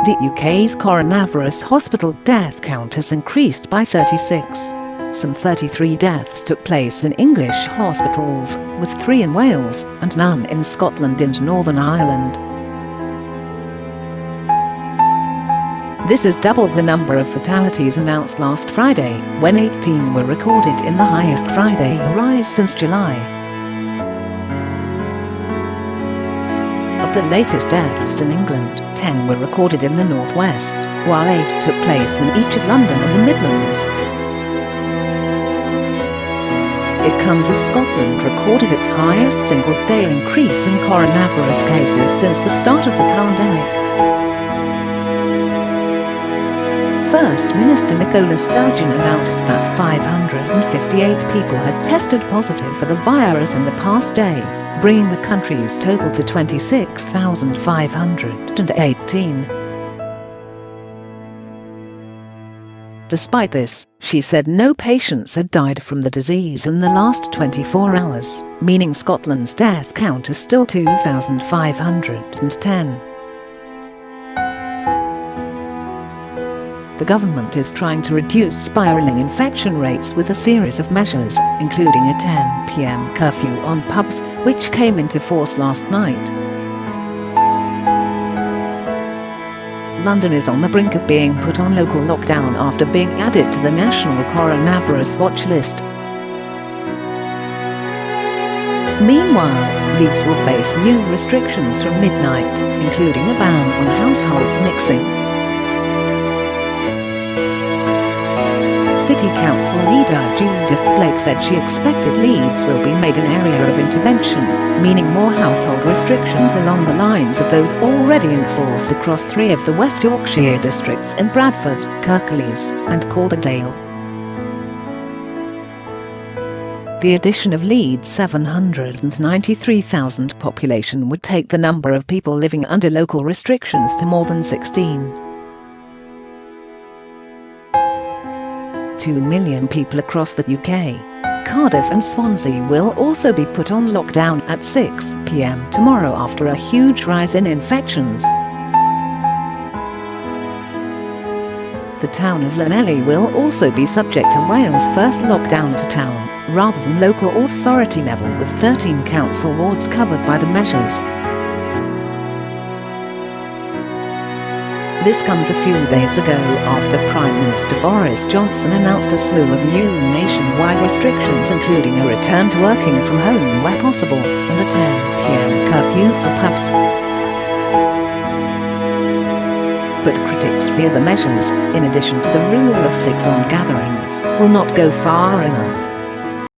The UK's coronavirus hospital death count has increased by 36. Some 33 deaths took place in English hospitals, with 3 in Wales and none in Scotland and Northern Ireland. This is double the number of fatalities announced last Friday, when 18 were recorded in the highest Friday rise since July. Of the latest deaths in England, 10 were recorded in the northwest, while 8 took place in each of London and the Midlands. It comes as Scotland recorded its highest single-day increase in coronavirus cases since the start of the pandemic. First Minister Nicola Sturgeon announced that 558 people had tested positive for the virus in the past day, bringing the country's total to 26,518. Despite this, she said no patients had died from the disease in the last 24 hours, meaning Scotland's death count is still 2,510. The government is trying to reduce spiralling infection rates with a series of measures, including a 10 p.m. curfew on pubs, which came into force last night. London is on the brink of being put on local lockdown after being added to the national coronavirus watch list. Meanwhile, Leeds will face new restrictions from midnight, including a ban on households mixing. City Council leader Judith Blake said she expected Leeds will be made an area of intervention, meaning more household restrictions along the lines of those already in force across 3 of the West Yorkshire districts in Bradford, Kirklees and Calderdale. The addition of Leeds' 793,000 population would take the number of people living under local restrictions to more than 16. 2 million people across the UK. Cardiff and Swansea will also be put on lockdown at 6 p.m. tomorrow after a huge rise in infections. The town of Llanelli will also be subject to Wales' first lockdown to town, rather than local authority level, with 13 council wards covered by the measures. This comes a few days ago after Prime Minister Boris Johnson announced a slew of new nationwide restrictions, including a return to working from home where possible and a 10 p.m. curfew for pubs. But critics fear the measures, in addition to the rule of 6 on gatherings, will not go far enough.